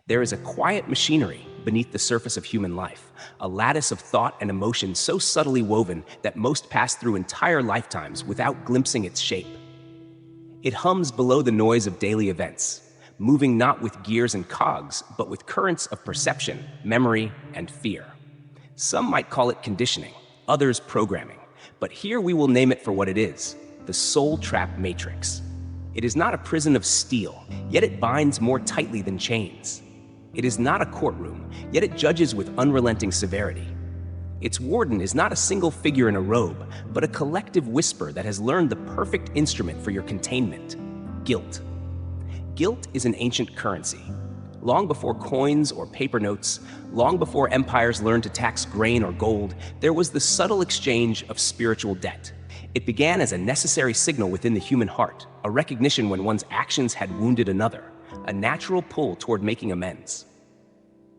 There is a quiet machinery beneath the surface of human life, a lattice of thought and emotion so subtly woven that most pass through entire lifetimes without glimpsing its shape. It hums below the noise of daily events, moving not with gears and cogs, but with currents of perception, memory, and fear. Some might call it conditioning, others programming, but here we will name it for what it is: the soul trap matrix. It is not a prison of steel, yet it binds more tightly than chains. It is not a courtroom, yet it judges with unrelenting severity. Its warden is not a single figure in a robe, but a collective whisper that has learned the perfect instrument for your containment: guilt. Guilt is an ancient currency. Long before coins or paper notes, long before empires learned to tax grain or gold, there was the subtle exchange of spiritual debt. It began as a necessary signal within the human heart, a recognition when one's actions had wounded another, a natural pull toward making amends.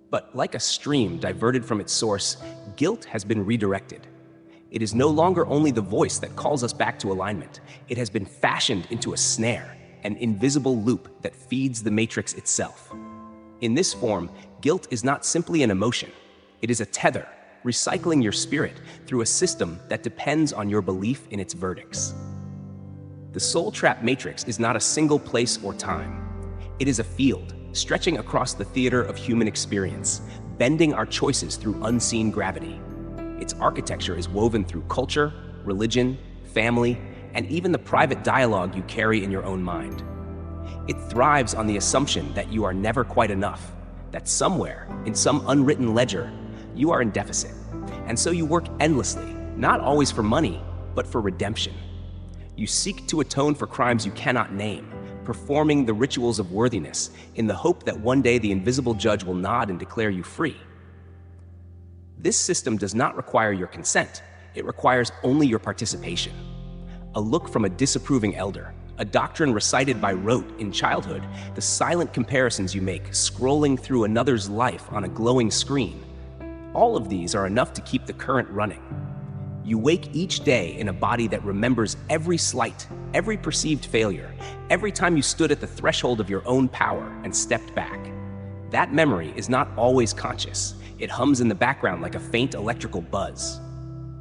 But like a stream diverted from its source, guilt has been redirected. It is no longer only the voice that calls us back to alignment. It has been fashioned into a snare, an invisible loop that feeds the matrix itself. In this form, guilt is not simply an emotion. It is a tether, recycling your spirit through a system that depends on your belief in its verdicts. The soul trap matrix is not a single place or time. It is a field, stretching across the theater of human experience, bending our choices through unseen gravity. Its architecture is woven through culture, religion, family, and even the private dialogue you carry in your own mind. It thrives on the assumption that you are never quite enough, that somewhere, in some unwritten ledger, you are in deficit. And so you work endlessly, not always for money, but for redemption. You seek to atone for crimes you cannot name, performing the rituals of worthiness in the hope that one day the invisible judge will nod and declare you free. This system does not require your consent. It requires only your participation. A look from a disapproving elder, a doctrine recited by rote in childhood, the silent comparisons you make, scrolling through another's life on a glowing screen. All of these are enough to keep the current running. You wake each day in a body that remembers every slight, every perceived failure, every time you stood at the threshold of your own power and stepped back. That memory is not always conscious. It hums in the background like a faint electrical buzz.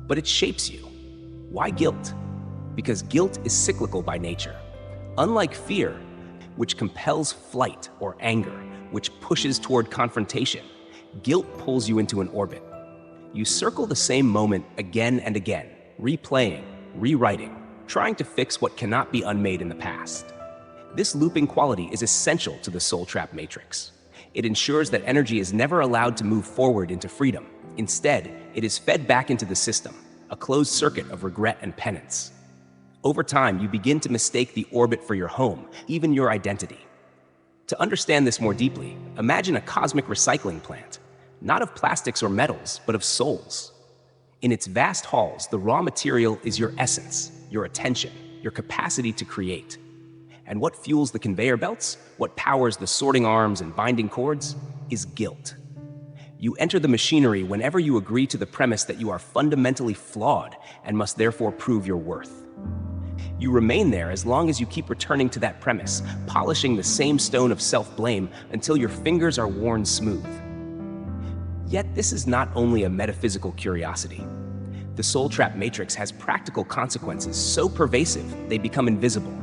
But it shapes you. Why guilt? Because guilt is cyclical by nature. Unlike fear, which compels flight, or anger, which pushes toward confrontation, guilt pulls you into an orbit. You circle the same moment again and again, replaying, rewriting, trying to fix what cannot be unmade in the past. This looping quality is essential to the soul trap matrix. It ensures that energy is never allowed to move forward into freedom. Instead, it is fed back into the system, a closed circuit of regret and penance. Over time, you begin to mistake the orbit for your home, even your identity. To understand this more deeply, imagine a cosmic recycling plant, not of plastics or metals, but of souls. In its vast halls, the raw material is your essence, your attention, your capacity to create. And what fuels the conveyor belts, what powers the sorting arms and binding cords, is guilt. You enter the machinery whenever you agree to the premise that you are fundamentally flawed and must therefore prove your worth. You remain there as long as you keep returning to that premise, polishing the same stone of self-blame until your fingers are worn smooth. Yet this is not only a metaphysical curiosity. The soul trap matrix has practical consequences so pervasive they become invisible.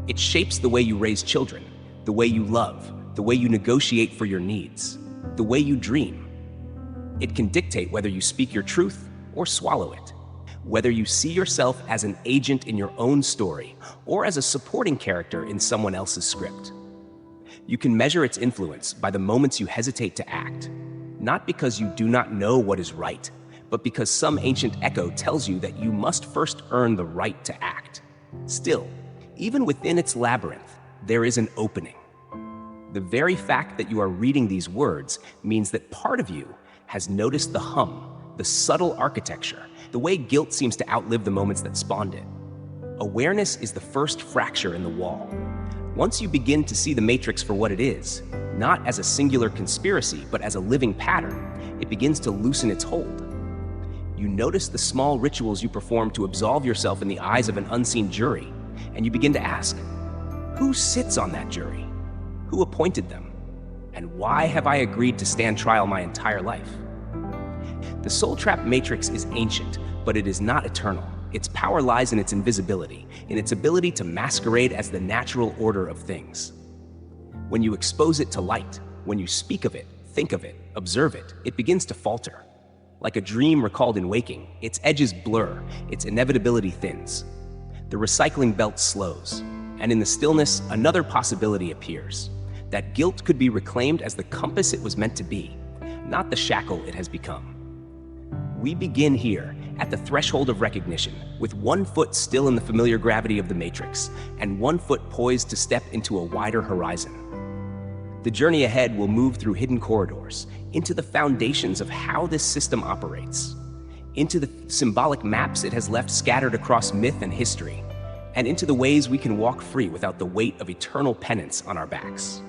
It shapes the way you raise children, the way you love, the way you negotiate for your needs, the way you dream. It can dictate whether you speak your truth or swallow it, whether you see yourself as an agent in your own story or as a supporting character in someone else's script. You can measure its influence by the moments you hesitate to act, not because you do not know what is right, but because some ancient echo tells you that you must first earn the right to act. Still, even within its labyrinth, there is an opening. The very fact that you are reading these words means that part of you has noticed the hum, the subtle architecture, the way guilt seems to outlive the moments that spawned it. Awareness is the first fracture in the wall. Once you begin to see the matrix for what it is, not as a singular conspiracy, but as a living pattern, it begins to loosen its hold. You notice the small rituals you perform to absolve yourself in the eyes of an unseen jury, and you begin to ask, who sits on that jury? Who appointed them? And why have I agreed to stand trial my entire life? The soul trap matrix is ancient, but it is not eternal. Its power lies in its invisibility, in its ability to masquerade as the natural order of things. When you expose it to light, when you speak of it, think of it, observe it, it begins to falter. Like a dream recalled in waking, its edges blur, its inevitability thins. The recycling belt slows, and in the stillness, another possibility appears. That guilt could be reclaimed as the compass it was meant to be, not the shackle it has become. We begin here, at the threshold of recognition, with one foot still in the familiar gravity of the matrix, and one foot poised to step into a wider horizon. The journey ahead will move through hidden corridors, into the foundations of how this system operates, into the symbolic maps it has left scattered across myth and history, and into the ways we can walk free without the weight of eternal penance on our backs.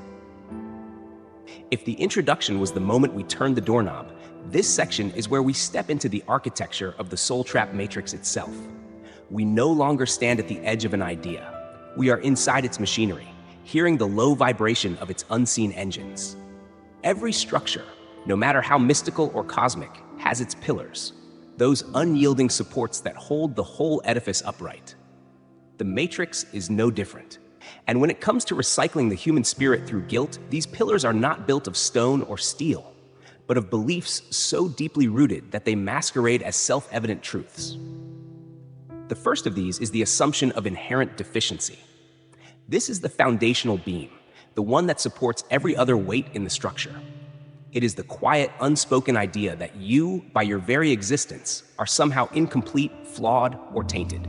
If the introduction was the moment we turned the doorknob, this section is where we step into the architecture of the soul trap matrix itself. We no longer stand at the edge of an idea. We are inside its machinery, hearing the low vibration of its unseen engines. Every structure, no matter how mystical or cosmic, has its pillars, those unyielding supports that hold the whole edifice upright. The matrix is no different. And when it comes to recycling the human spirit through guilt, these pillars are not built of stone or steel, but of beliefs so deeply rooted that they masquerade as self-evident truths. The first of these is the assumption of inherent deficiency. This is the foundational beam, the one that supports every other weight in the structure. It is the quiet, unspoken idea that you, by your very existence, are somehow incomplete, flawed, or tainted.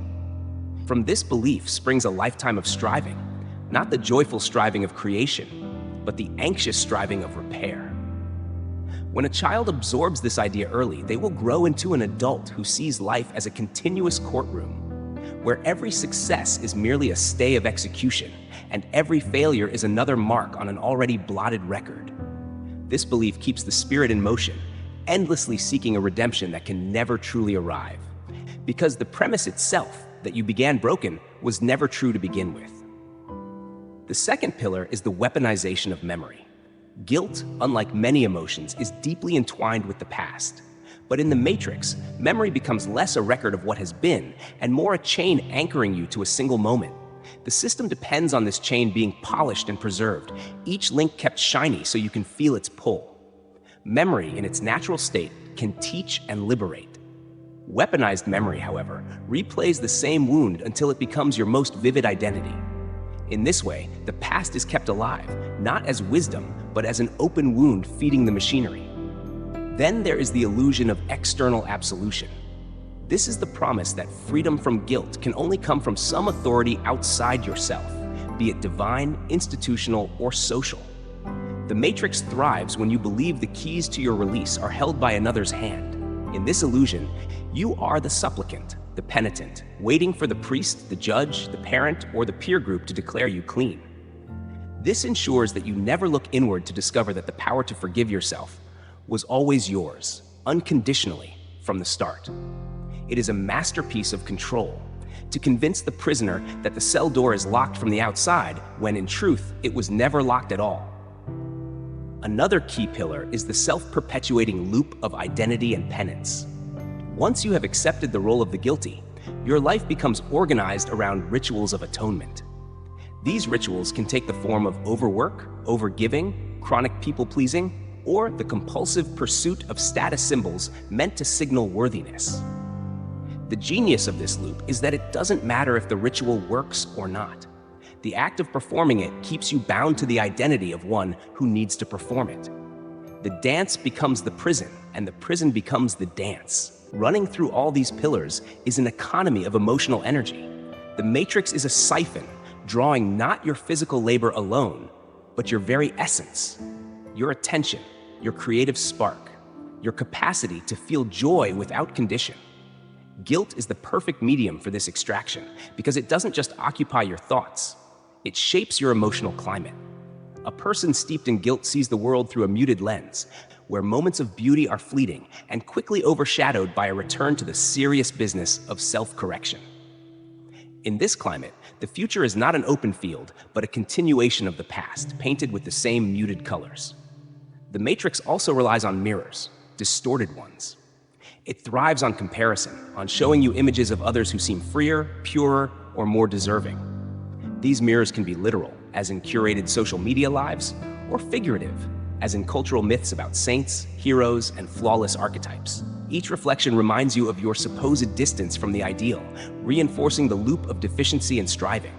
From this belief springs a lifetime of striving, not the joyful striving of creation, but the anxious striving of repair. When a child absorbs this idea early, they will grow into an adult who sees life as a continuous courtroom, where every success is merely a stay of execution, and every failure is another mark on an already blotted record. This belief keeps the spirit in motion, endlessly seeking a redemption that can never truly arrive, because the premise itself, that you began broken, was never true to begin with. The second pillar is the weaponization of memory. Guilt, unlike many emotions, is deeply entwined with the past. But in the matrix, memory becomes less a record of what has been and more a chain anchoring you to a single moment. The system depends on this chain being polished and preserved, each link kept shiny so you can feel its pull. Memory, in its natural state, can teach and liberate. Weaponized memory, however, replays the same wound until it becomes your most vivid identity. In this way, the past is kept alive, not as wisdom, but as an open wound feeding the machinery. Then there is the illusion of external absolution. This is the promise that freedom from guilt can only come from some authority outside yourself, be it divine, institutional, or social. The matrix thrives when you believe the keys to your release are held by another's hand. In this illusion, you are the supplicant, the penitent, waiting for the priest, the judge, the parent, or the peer group to declare you clean. This ensures that you never look inward to discover that the power to forgive yourself was always yours, unconditionally, from the start. It is a masterpiece of control, to convince the prisoner that the cell door is locked from the outside, when in truth, it was never locked at all. Another key pillar is the self-perpetuating loop of identity and penance. Once you have accepted the role of the guilty, your life becomes organized around rituals of atonement. These rituals can take the form of overwork, overgiving, chronic people-pleasing, or the compulsive pursuit of status symbols meant to signal worthiness. The genius of this loop is that it doesn't matter if the ritual works or not. The act of performing it keeps you bound to the identity of one who needs to perform it. The dance becomes the prison, and the prison becomes the dance. Running through all these pillars is an economy of emotional energy. The matrix is a siphon, drawing not your physical labor alone, but your very essence, your attention, your creative spark, your capacity to feel joy without condition. Guilt is the perfect medium for this extraction because it doesn't just occupy your thoughts, it shapes your emotional climate. A person steeped in guilt sees the world through a muted lens, where moments of beauty are fleeting and quickly overshadowed by a return to the serious business of self-correction. In this climate, the future is not an open field, but a continuation of the past, painted with the same muted colors. The matrix also relies on mirrors, distorted ones. It thrives on comparison, on showing you images of others who seem freer, purer, or more deserving. These mirrors can be literal, as in curated social media lives, or figurative, as in cultural myths about saints, heroes, and flawless archetypes. Each reflection reminds you of your supposed distance from the ideal, reinforcing the loop of deficiency and striving.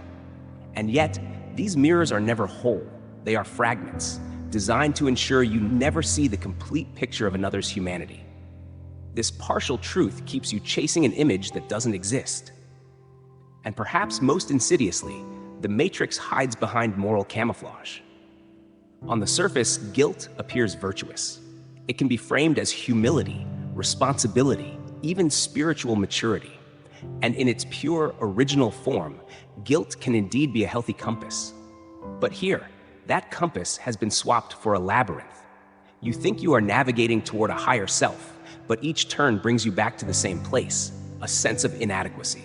And yet, these mirrors are never whole. They are fragments, designed to ensure you never see the complete picture of another's humanity. This partial truth keeps you chasing an image that doesn't exist. And perhaps most insidiously, the matrix hides behind moral camouflage. On the surface, guilt appears virtuous. It can be framed as humility, responsibility, even spiritual maturity. And in its pure, original form, guilt can indeed be a healthy compass. But here, that compass has been swapped for a labyrinth. You think you are navigating toward a higher self, but each turn brings you back to the same place, a sense of inadequacy.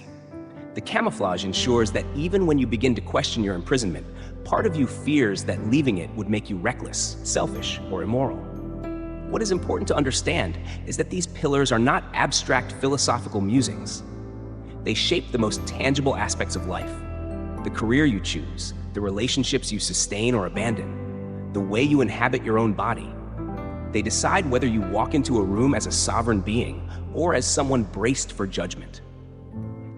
The camouflage ensures that even when you begin to question your imprisonment, part of you fears that leaving it would make you reckless, selfish, or immoral. What is important to understand is that these pillars are not abstract philosophical musings. They shape the most tangible aspects of life: the career you choose, the relationships you sustain or abandon, the way you inhabit your own body. They decide whether you walk into a room as a sovereign being or as someone braced for judgment.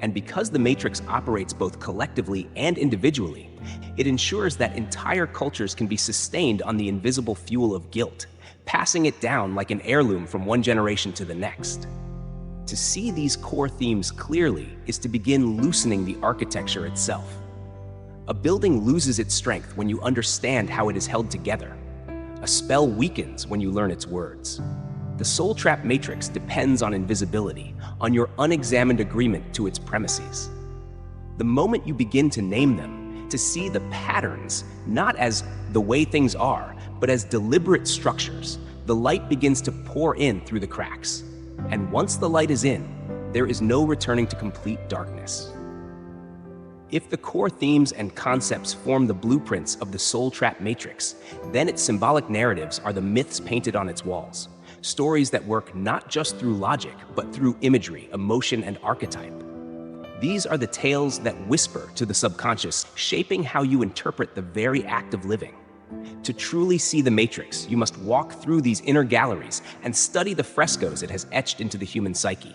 And because the matrix operates both collectively and individually, it ensures that entire cultures can be sustained on the invisible fuel of guilt, passing it down like an heirloom from one generation to the next. To see these core themes clearly is to begin loosening the architecture itself. A building loses its strength when you understand how it is held together. A spell weakens when you learn its words. The soul trap matrix depends on invisibility, on your unexamined agreement to its premises. The moment you begin to name them, to see the patterns, not as the way things are, but as deliberate structures, the light begins to pour in through the cracks. And once the light is in, there is no returning to complete darkness. If the core themes and concepts form the blueprints of the soul trap matrix, then its symbolic narratives are the myths painted on its walls. Stories that work not just through logic, but through imagery, emotion, and archetype. These are the tales that whisper to the subconscious, shaping how you interpret the very act of living. To truly see the matrix, you must walk through these inner galleries and study the frescoes it has etched into the human psyche.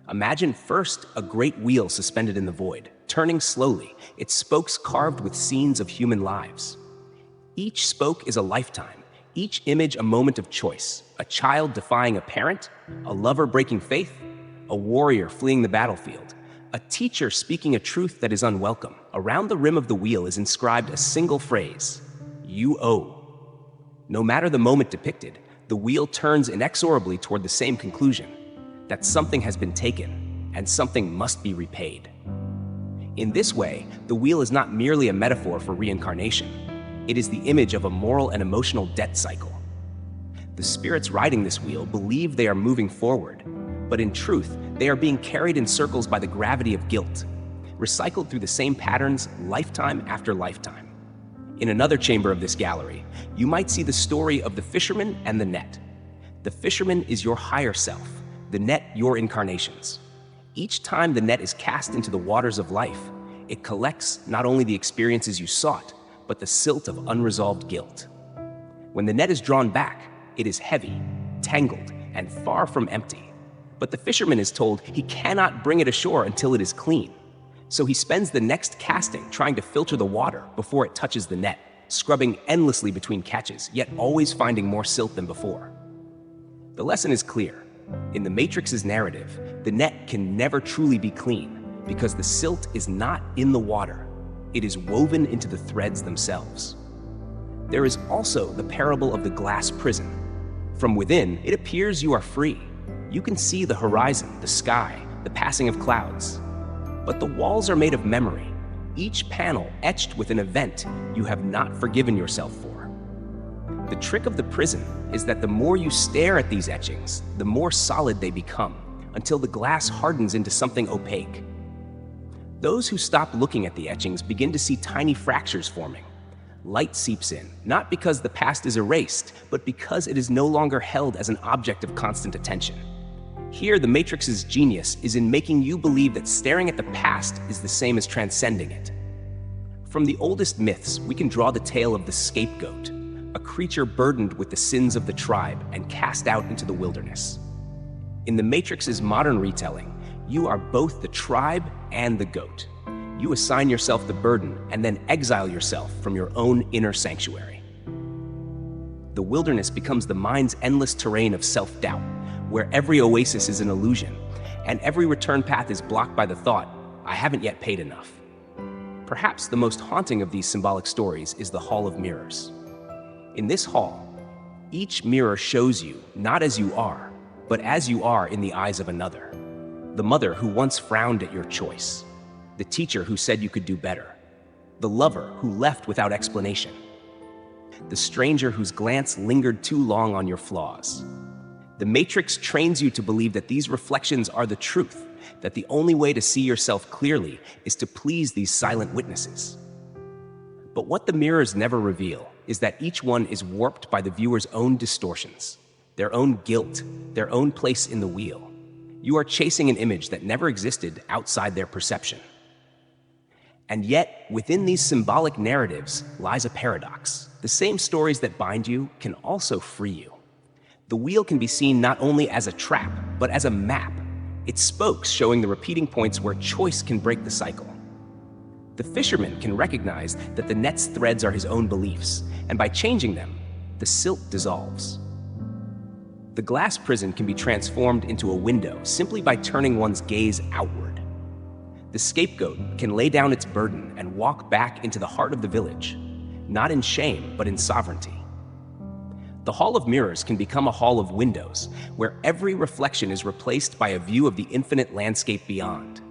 Imagine first a great wheel suspended in the void, turning slowly, its spokes carved with scenes of human lives. Each spoke is a lifetime, each image a moment of choice: a child defying a parent, a lover breaking faith, a warrior fleeing the battlefield, a teacher speaking a truth that is unwelcome. Around the rim of the wheel is inscribed a single phrase: "You owe." No matter the moment depicted, the wheel turns inexorably toward the same conclusion: that something has been taken and something must be repaid. In this way, the wheel is not merely a metaphor for reincarnation. It is the image of a moral and emotional debt cycle. The spirits riding this wheel believe they are moving forward, but in truth, they are being carried in circles by the gravity of guilt, recycled through the same patterns lifetime after lifetime. In another chamber of this gallery, you might see the story of the fisherman and the net. The fisherman is your higher self, the net your incarnations. Each time the net is cast into the waters of life, it collects not only the experiences you sought, but the silt of unresolved guilt. When the net is drawn back, it is heavy, tangled, and far from empty. But the fisherman is told he cannot bring it ashore until it is clean. So he spends the next casting trying to filter the water before it touches the net, scrubbing endlessly between catches, yet always finding more silt than before. The lesson is clear. In the Matrix's narrative, the net can never truly be clean because the silt is not in the water. It is woven into the threads themselves. There is also the parable of the glass prison. From within, it appears you are free. You can see the horizon, the sky, the passing of clouds. But the walls are made of memory, each panel etched with an event you have not forgiven yourself for. The trick of the prison is that the more you stare at these etchings, the more solid they become, until the glass hardens into something opaque. Those who stop looking at the etchings begin to see tiny fractures forming, Light seeps in, not because the past is erased, but because it is no longer held as an object of constant attention. Here, the Matrix's genius is in making you believe that staring at the past is the same as transcending it. From the oldest myths, we can draw the tale of the scapegoat, a creature burdened with the sins of the tribe and cast out into the wilderness. In the Matrix's modern retelling, you are both the tribe and the goat. You assign yourself the burden and then exile yourself from your own inner sanctuary. The wilderness becomes the mind's endless terrain of self-doubt, where every oasis is an illusion, and every return path is blocked by the thought, I haven't yet paid enough. Perhaps the most haunting of these symbolic stories is the Hall of Mirrors. In this hall, each mirror shows you not as you are, but as you are in the eyes of another. The mother who once frowned at your choice. The teacher who said you could do better. The lover who left without explanation. The stranger whose glance lingered too long on your flaws. The Matrix trains you to believe that these reflections are the truth, that the only way to see yourself clearly is to please these silent witnesses. But what the mirrors never reveal is that each one is warped by the viewer's own distortions, their own guilt, their own place in the wheel. You are chasing an image that never existed outside their perception. And yet, within these symbolic narratives lies a paradox. The same stories that bind you can also free you. The wheel can be seen not only as a trap, but as a map. Its spokes showing the repeating points where choice can break the cycle. The fisherman can recognize that the net's threads are his own beliefs, and by changing them, the silk dissolves. The glass prison can be transformed into a window simply by turning one's gaze outward. The scapegoat can lay down its burden and walk back into the heart of the village, not in shame, but in sovereignty. The Hall of Mirrors can become a hall of windows, where every reflection is replaced by a view of the infinite landscape beyond.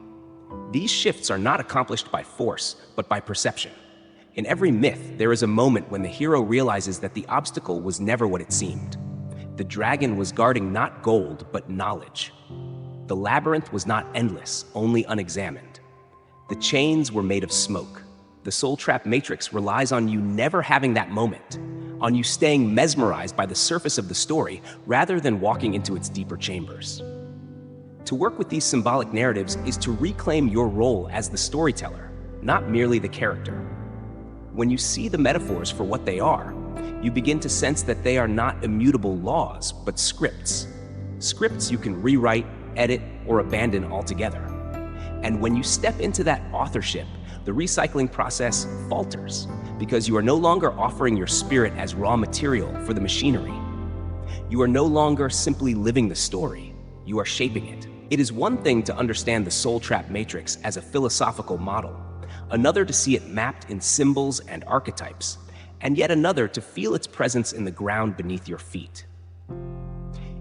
These shifts are not accomplished by force, but by perception. In every myth, there is a moment when the hero realizes that the obstacle was never what it seemed. The dragon was guarding not gold, but knowledge. The labyrinth was not endless, only unexamined. The chains were made of smoke. The soul trap matrix relies on you never having that moment, on you staying mesmerized by the surface of the story rather than walking into its deeper chambers. To work with these symbolic narratives is to reclaim your role as the storyteller, not merely the character. When you see the metaphors for what they are, you begin to sense that they are not immutable laws, but scripts. Scripts you can rewrite, edit, or abandon altogether. And when you step into that authorship, the recycling process falters because you are no longer offering your spirit as raw material for the machinery. You are no longer simply living the story, you are shaping it. It is one thing to understand the soul trap matrix as a philosophical model, another to see it mapped in symbols and archetypes, and yet another to feel its presence in the ground beneath your feet.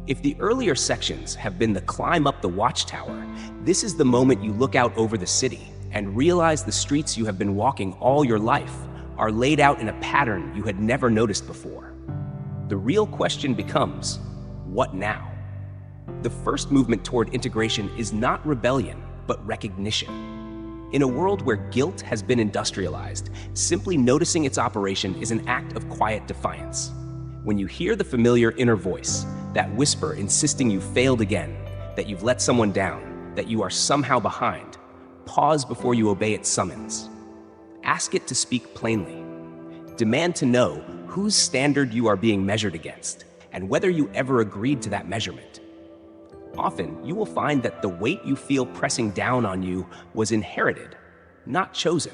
If the earlier sections have been the climb up the watchtower, this is the moment you look out over the city and realize the streets you have been walking all your life are laid out in a pattern you had never noticed before. The real question becomes, what now? The first movement toward integration is not rebellion, but recognition. In a world where guilt has been industrialized, simply noticing its operation is an act of quiet defiance. When you hear the familiar inner voice, that whisper insisting you failed again, that you've let someone down, that you are somehow behind, pause before you obey its summons. Ask it to speak plainly. Demand to know whose standard you are being measured against, and whether you ever agreed to that measurement. Often, you will find that the weight you feel pressing down on you was inherited, not chosen.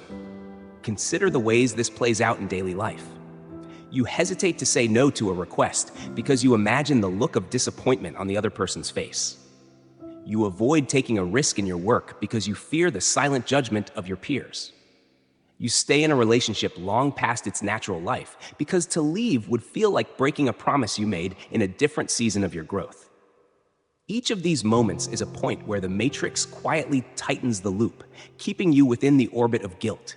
Consider the ways this plays out in daily life. You hesitate to say no to a request because you imagine the look of disappointment on the other person's face. You avoid taking a risk in your work because you fear the silent judgment of your peers. You stay in a relationship long past its natural life because to leave would feel like breaking a promise you made in a different season of your growth. Each of these moments is a point where the matrix quietly tightens the loop, keeping you within the orbit of guilt.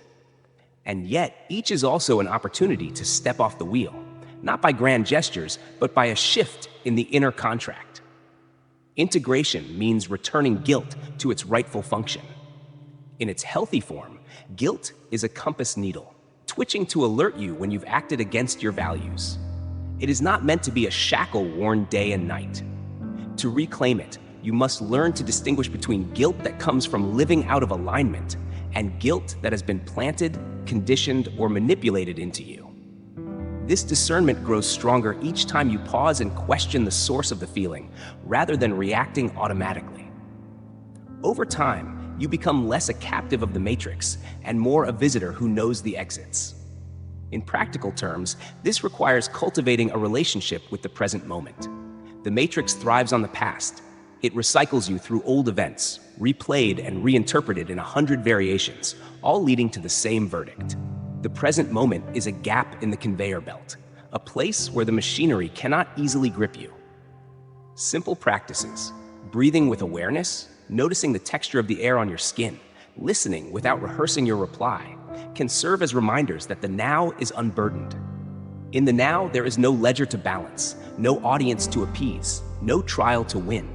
And yet, each is also an opportunity to step off the wheel, not by grand gestures, but by a shift in the inner contract. Integration means returning guilt to its rightful function. In its healthy form, guilt is a compass needle, twitching to alert you when you've acted against your values. It is not meant to be a shackle worn day and night. To reclaim it, you must learn to distinguish between guilt that comes from living out of alignment and guilt that has been planted, conditioned, or manipulated into you. This discernment grows stronger each time you pause and question the source of the feeling, rather than reacting automatically. Over time, you become less a captive of the matrix and more a visitor who knows the exits. In practical terms, this requires cultivating a relationship with the present moment. The matrix thrives on the past. It recycles you through old events, replayed and reinterpreted in 100 variations, all leading to the same verdict. The present moment is a gap in the conveyor belt, a place where the machinery cannot easily grip you. Simple practices, breathing with awareness, noticing the texture of the air on your skin, listening without rehearsing your reply, can serve as reminders that the now is unburdened. In the now, there is no ledger to balance, no audience to appease, no trial to win.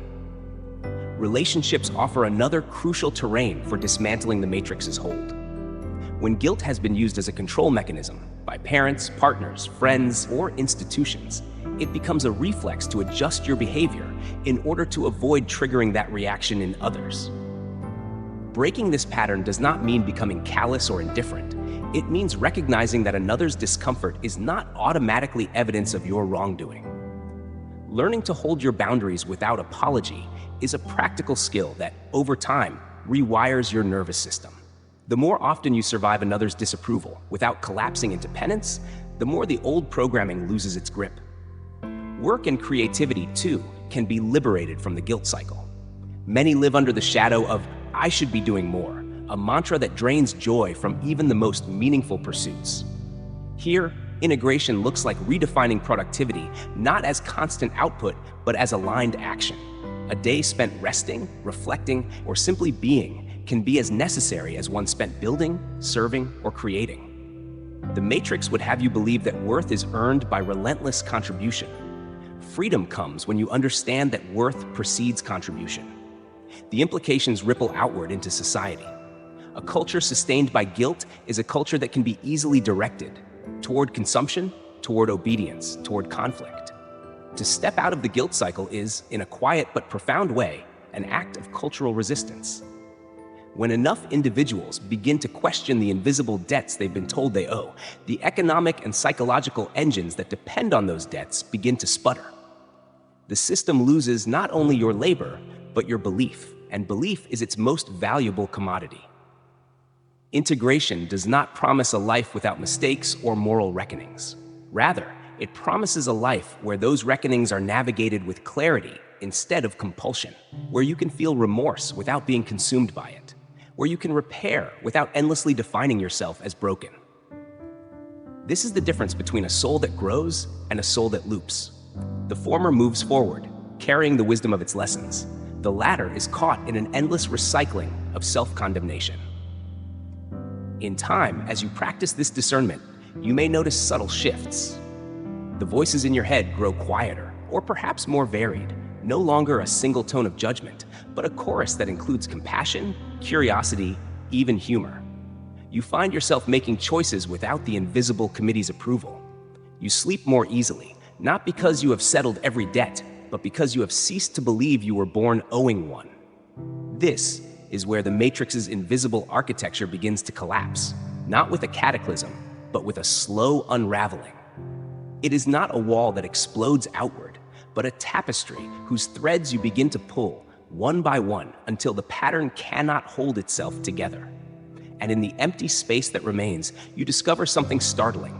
Relationships offer another crucial terrain for dismantling the matrix's hold. When guilt has been used as a control mechanism by parents, partners, friends, or institutions, it becomes a reflex to adjust your behavior in order to avoid triggering that reaction in others. Breaking this pattern does not mean becoming callous or indifferent. It means recognizing that another's discomfort is not automatically evidence of your wrongdoing. Learning to hold your boundaries without apology is a practical skill that, over time, rewires your nervous system. The more often you survive another's disapproval without collapsing into penance, the more the old programming loses its grip. Work and creativity, too, can be liberated from the guilt cycle. Many live under the shadow of, "I should be doing more," a mantra that drains joy from even the most meaningful pursuits. Here, integration looks like redefining productivity not as constant output, but as aligned action. A day spent resting, reflecting, or simply being can be as necessary as one spent building, serving, or creating. The matrix would have you believe that worth is earned by relentless contribution. Freedom comes when you understand that worth precedes contribution. The implications ripple outward into society. A culture sustained by guilt is a culture that can be easily directed toward consumption, toward obedience, toward conflict. To step out of the guilt cycle is, in a quiet but profound way, an act of cultural resistance. When enough individuals begin to question the invisible debts they've been told they owe, the economic and psychological engines that depend on those debts begin to sputter. The system loses not only your labor, but your belief, and belief is its most valuable commodity. Integration does not promise a life without mistakes or moral reckonings. Rather, it promises a life where those reckonings are navigated with clarity instead of compulsion, where you can feel remorse without being consumed by it, where you can repair without endlessly defining yourself as broken. This is the difference between a soul that grows and a soul that loops. The former moves forward, carrying the wisdom of its lessons. The latter is caught in an endless recycling of self-condemnation. In time, as you practice this discernment, you may notice subtle shifts. The voices in your head grow quieter, or perhaps more varied, no longer a single tone of judgment, but a chorus that includes compassion, curiosity, even humor. You find yourself making choices without the invisible committee's approval. You sleep more easily, not because you have settled every debt, but because you have ceased to believe you were born owing one. This is where the matrix's invisible architecture begins to collapse, not with a cataclysm, but with a slow unraveling. It is not a wall that explodes outward, but a tapestry whose threads you begin to pull one by one until the pattern cannot hold itself together. And in the empty space that remains, you discover something startling.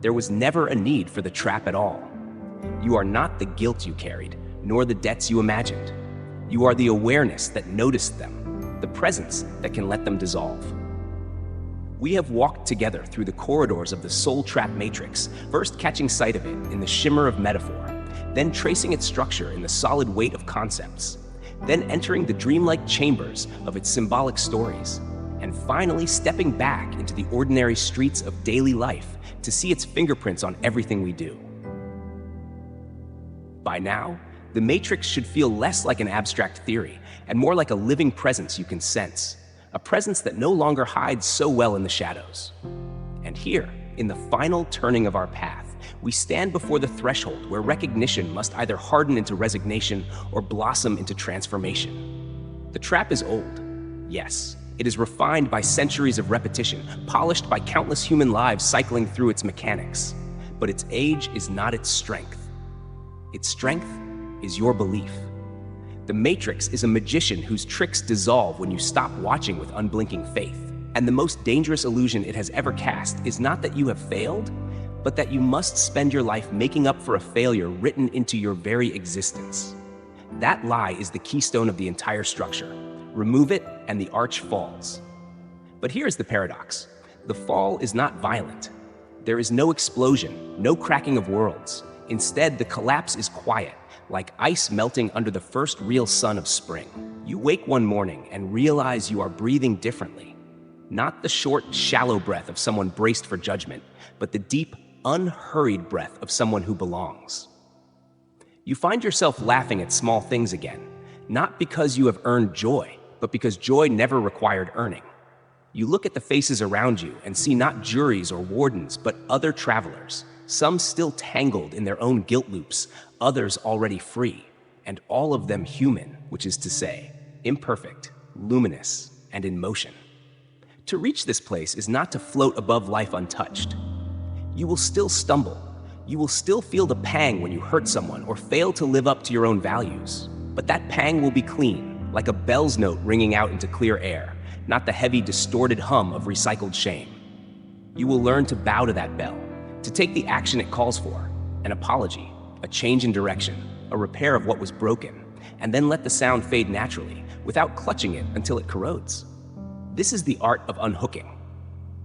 There was never a need for the trap at all. You are not the guilt you carried, nor the debts you imagined. You are the awareness that noticed them, the presence that can let them dissolve. We have walked together through the corridors of the soul trap matrix, first catching sight of it in the shimmer of metaphor, then tracing its structure in the solid weight of concepts, then entering the dreamlike chambers of its symbolic stories, and finally stepping back into the ordinary streets of daily life to see its fingerprints on everything we do. By now, the matrix should feel less like an abstract theory and more like a living presence you can sense, a presence that no longer hides so well in the shadows. And here, In the final turning of our path, we stand before the threshold where recognition must either harden into resignation or blossom into transformation. The trap is old. Yes, it is refined by centuries of repetition, polished by countless human lives cycling through its mechanics. But its age is not its strength. Its strength is your belief. The Matrix is a magician whose tricks dissolve when you stop watching with unblinking faith. And the most dangerous illusion it has ever cast is not that you have failed, but that you must spend your life making up for a failure written into your very existence. That lie is the keystone of the entire structure. Remove it, and the arch falls. But here's the paradox. The fall is not violent. There is no explosion, no cracking of worlds. Instead, the collapse is quiet, like ice melting under the first real sun of spring. You wake one morning and realize you are breathing differently. Not the short, shallow breath of someone braced for judgment, but the deep, unhurried breath of someone who belongs. You find yourself laughing at small things again, not because you have earned joy, but because joy never required earning. You look at the faces around you and see not juries or wardens, but other travelers, some still tangled in their own guilt loops, others already free, and all of them human, which is to say, imperfect, luminous, and in motion. To reach this place is not to float above life untouched. You will still stumble. You will still feel the pang when you hurt someone or fail to live up to your own values. But that pang will be clean, like a bell's note ringing out into clear air, not the heavy, distorted hum of recycled shame. You will learn to bow to that bell, to take the action it calls for, an apology, a change in direction, a repair of what was broken, and then let the sound fade naturally, without clutching it until it corrodes. This is the art of unhooking.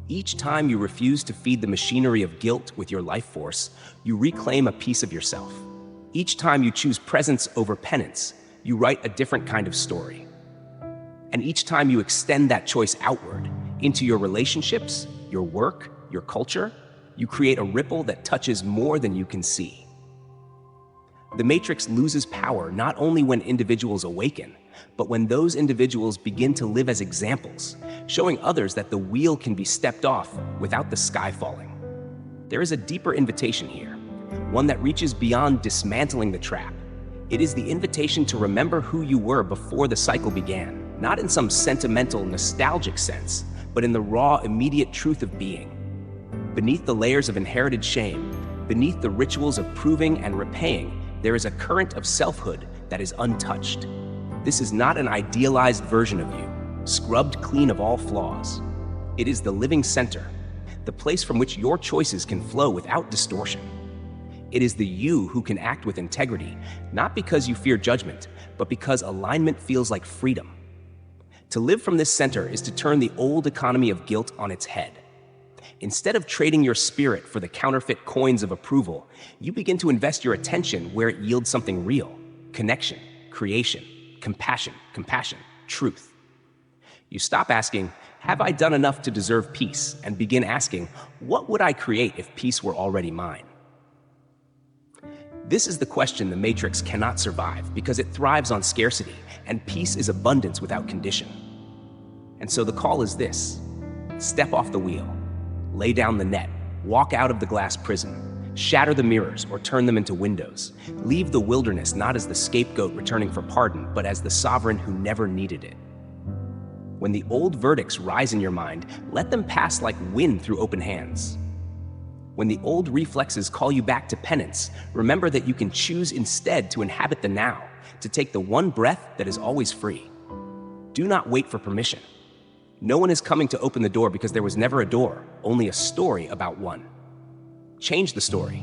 Each time you refuse to feed the machinery of guilt with your life force, you reclaim a piece of yourself. Each time you choose presence over penance, you write a different kind of story. And each time you extend that choice outward, into your relationships, your work, your culture, you create a ripple that touches more than you can see. The Matrix loses power not only when individuals awaken, but when those individuals begin to live as examples, showing others that the wheel can be stepped off without the sky falling. There is a deeper invitation here, one that reaches beyond dismantling the trap. It is the invitation to remember who you were before the cycle began, not in some sentimental, nostalgic sense, but in the raw, immediate truth of being. Beneath the layers of inherited shame, beneath the rituals of proving and repaying, there is a current of selfhood that is untouched. This is not an idealized version of you, scrubbed clean of all flaws. It is the living center, the place from which your choices can flow without distortion. It is the you who can act with integrity, not because you fear judgment, but because alignment feels like freedom. To live from this center is to turn the old economy of guilt on its head. Instead of trading your spirit for the counterfeit coins of approval, you begin to invest your attention where it yields something real: connection, creation, compassion, truth. You stop asking, have I done enough to deserve peace? And begin asking, what would I create if peace were already mine? This is the question the Matrix cannot survive because it thrives on scarcity, and peace is abundance without condition. And so the call is this: step off the wheel, lay down the net, walk out of the glass prison, shatter the mirrors or turn them into windows. Leave the wilderness not as the scapegoat returning for pardon, but as the sovereign who never needed it. When the old verdicts rise in your mind, let them pass like wind through open hands. When the old reflexes call you back to penance, remember that you can choose instead to inhabit the now, to take the one breath that is always free. Do not wait for permission. No one is coming to open the door because there was never a door, only a story about one. Change the story.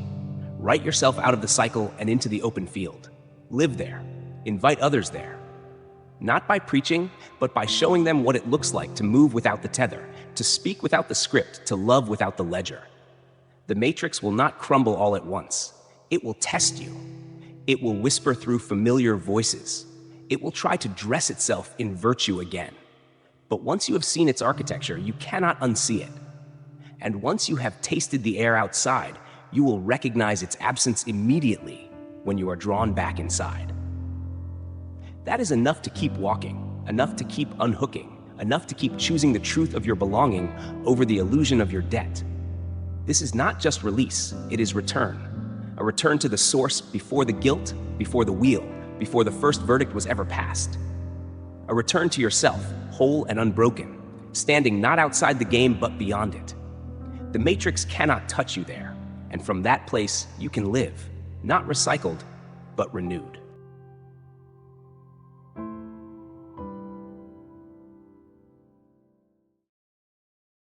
Write yourself out of the cycle and into the open field. Live there. Invite others there. Not by preaching, but by showing them what it looks like to move without the tether, to speak without the script, to love without the ledger. The Matrix will not crumble all at once. It will test you. It will whisper through familiar voices. It will try to dress itself in virtue again. But once you have seen its architecture, you cannot unsee it. And once you have tasted the air outside, you will recognize its absence immediately when you are drawn back inside. That is enough to keep walking, enough to keep unhooking, enough to keep choosing the truth of your belonging over the illusion of your debt. This is not just release, it is return. A return to the source before the guilt, before the wheel, before the first verdict was ever passed. A return to yourself, whole and unbroken, standing not outside the game but beyond it. The Matrix cannot touch you there, and from that place you can live, not recycled, but renewed.